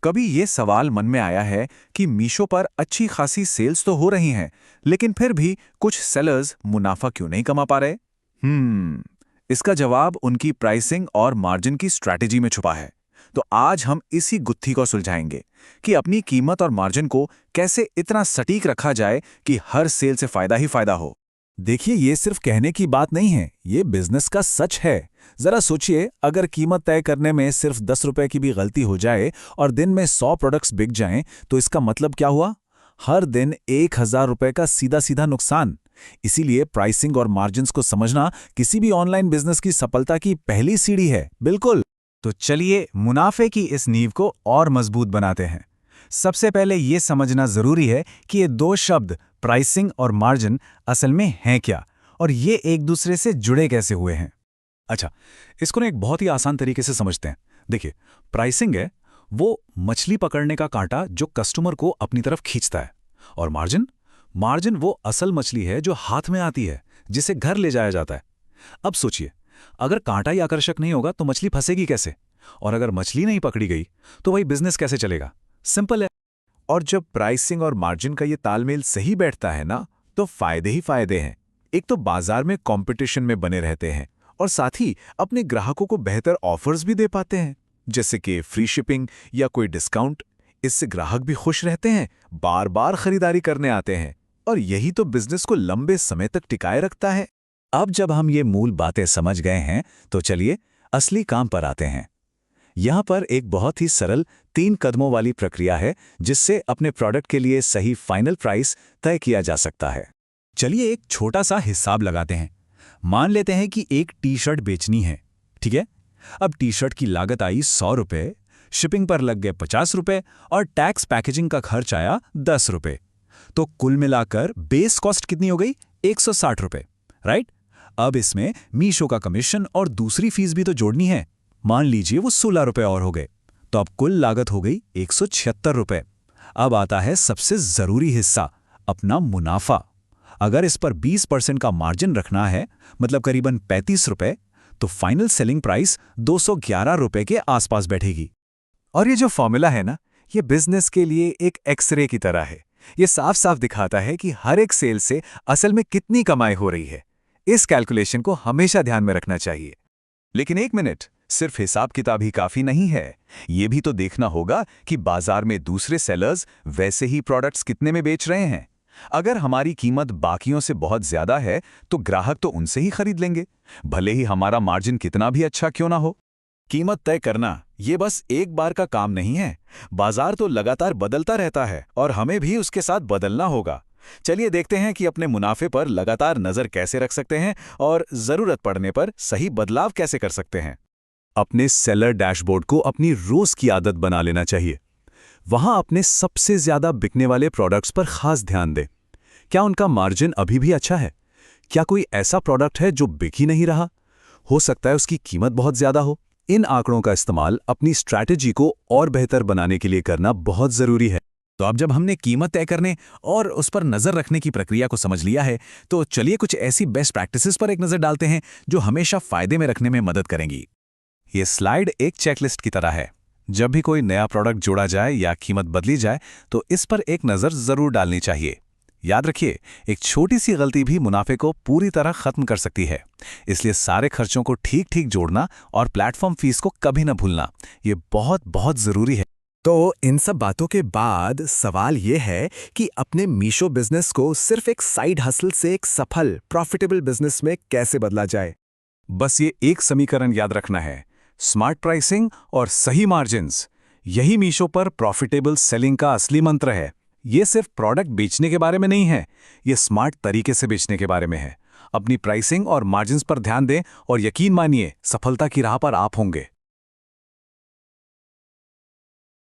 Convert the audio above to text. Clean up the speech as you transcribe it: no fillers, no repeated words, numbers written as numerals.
कभी ये सवाल मन में आया है कि मीशो पर अच्छी खासी सेल्स तो हो रही हैं, लेकिन फिर भी कुछ सेलर्स मुनाफा क्यों नहीं कमा पा रहे? इसका जवाब उनकी प्राइसिंग और मार्जिन की स्ट्रैटेजी में छुपा है। तो आज हम इसी गुत्थी को सुलझाएंगे कि अपनी कीमत और मार्जिन को कैसे इतना सटीक रखा जाए कि हर सेल से फायदा ही फायदा हो। देखिए, ये सिर्फ कहने की बात नहीं है, ये बिजनेस का सच है। जरा सोचिए, अगर कीमत तय करने में सिर्फ 10 रुपए की भी गलती हो जाए और दिन में 100 प्रोडक्ट्स बिक जाएं, तो इसका मतलब क्या हुआ? हर दिन 1000 रुपए का सीधा सीधा नुकसान। इसीलिए प्राइसिंग और मार्जिन्स को समझना किसी भी ऑनलाइन बिजनेस की सफलता की पहली सीढ़ी है। बिल्कुल। तो चलिए मुनाफे की इस नींव को और मजबूत बनाते हैं। सबसे पहले ये समझना जरूरी है कि ये दो शब्द प्राइसिंग और मार्जिन असल में हैं क्या, और ये एक दूसरे से जुड़े कैसे हुए हैं। अच्छा, इसको ना एक बहुत ही आसान तरीके से समझते हैं। देखिए, प्राइसिंग है वो मछली पकड़ने का कांटा जो कस्टमर को अपनी तरफ खींचता है। और मार्जिन मार्जिन वो असल मछली है जो हाथ में आती है, जिसे घर ले जाया जाता है। अब सोचिए, अगर कांटा ही आकर्षक नहीं होगा तो मछली फंसेगी कैसे? और अगर मछली नहीं पकड़ी गई तो वही बिजनेस कैसे चलेगा? सिंपल है। और जब प्राइसिंग और मार्जिन का ये तालमेल सही बैठता है ना, तो फायदे ही फायदे हैं। एक तो बाजार में कंपटीशन में बने रहते हैं, और साथ ही अपने ग्राहकों को बेहतर ऑफर्स भी दे पाते हैं, जैसे कि फ्री शिपिंग या कोई डिस्काउंट। इससे ग्राहक भी खुश रहते हैं, बार बार खरीदारी करने आते हैं, और यही तो बिजनेस को लंबे समय तक टिकाए रखता है। अब जब हम ये मूल बातें समझ गए हैं, तो चलिए असली काम पर आते हैं। यहाँ पर एक बहुत ही सरल 3 कदमों वाली प्रक्रिया है, जिससे अपने प्रोडक्ट के लिए सही फाइनल प्राइस तय किया जा सकता है। चलिए एक छोटा सा हिसाब लगाते हैं। मान लेते हैं कि एक टी-शर्ट बेचनी है, ठीक है? अब टी-शर्ट की लागत आई 100 रुपये, शिपिंग पर लग गए 50 रुपये और टैक्स पैकेजिंग का खर्च आया 10 रुपये। तो कुल मिलाकर बेस कॉस्ट कितनी हो गई? 160 रुपये, राइट? अब इसमें मीशो का कमीशन और दूसरी फीस भी तो जोड़नी है। मान लीजिए वो 16 रुपये और हो गए, तो अब कुल लागत हो गई 176 रुपये। अब आता है सबसे जरूरी हिस्सा, अपना मुनाफा। अगर इस पर 20% का मार्जिन रखना है, मतलब करीबन 35 रुपये, तो फाइनल सेलिंग प्राइस 211 रुपये के आसपास बैठेगी। और ये जो फॉर्मूला है ना, ये बिजनेस के लिए एक एक्सरे की तरह है। ये साफ साफ दिखाता है कि हर एक सेल से असल में कितनी कमाई हो रही है। इस कैलकुलेशन को हमेशा ध्यान में रखना चाहिए। लेकिन एक मिनट, सिर्फ हिसाब किताब ही काफी नहीं है। ये भी तो देखना होगा कि बाजार में दूसरे सेलर्स वैसे ही प्रोडक्ट्स कितने में बेच रहे हैं। अगर हमारी कीमत बाकियों से बहुत ज्यादा है, तो ग्राहक तो उनसे ही खरीद लेंगे, भले ही हमारा मार्जिन कितना भी अच्छा क्यों ना हो। कीमत तय करना ये बस एक बार का काम नहीं है। बाजार तो लगातार बदलता रहता है और हमें भी उसके साथ बदलना होगा। चलिए देखते हैं कि अपने मुनाफे पर लगातार नजर कैसे रख सकते हैं और जरूरत पड़ने पर सही बदलाव कैसे कर सकते हैं। अपने सेलर डैशबोर्ड को अपनी रोज की आदत बना लेना चाहिए। वहां अपने सबसे ज्यादा बिकने वाले प्रोडक्ट्स पर खास ध्यान दें। क्या उनका मार्जिन अभी भी अच्छा है? क्या कोई ऐसा प्रोडक्ट है जो बिक ही नहीं रहा? हो सकता है उसकी कीमत बहुत ज्यादा हो। इन आंकड़ों का इस्तेमाल अपनी स्ट्रैटेजी को और बेहतर बनाने के लिए करना बहुत जरूरी है। तो अब जब हमने कीमत तय करने और उस पर नजर रखने की प्रक्रिया को समझ लिया है, तो चलिए कुछ ऐसी बेस्ट प्रैक्टिसेस पर एक नजर डालते हैं जो हमेशा फायदे में रखने में मदद करेंगी। ये स्लाइड एक चेकलिस्ट की तरह है। जब भी कोई नया प्रोडक्ट जोड़ा जाए या कीमत बदली जाए, तो इस पर एक नजर जरूर डालनी चाहिए। याद रखिए, एक छोटी सी गलती भी मुनाफे को पूरी तरह खत्म कर सकती है। इसलिए सारे खर्चों को ठीक ठीक जोड़ना और प्लेटफॉर्म फीस को कभी न भूलना, ये बहुत बहुत जरूरी है। तो इन सब बातों के बाद सवाल ये है कि अपने मीशो बिजनेस को सिर्फ एक साइड हसल से एक सफल प्रॉफिटेबल बिजनेस में कैसे बदला जाए। बस ये एक समीकरण याद रखना है, स्मार्ट प्राइसिंग और सही मार्जिन्स। यही मीशो पर प्रॉफिटेबल सेलिंग का असली मंत्र है। ये सिर्फ प्रोडक्ट बेचने के बारे में नहीं है, ये स्मार्ट तरीके से बेचने के बारे में है। अपनी प्राइसिंग और मार्जिन्स पर ध्यान दें और यकीन मानिए, सफलता की राह पर आप होंगे।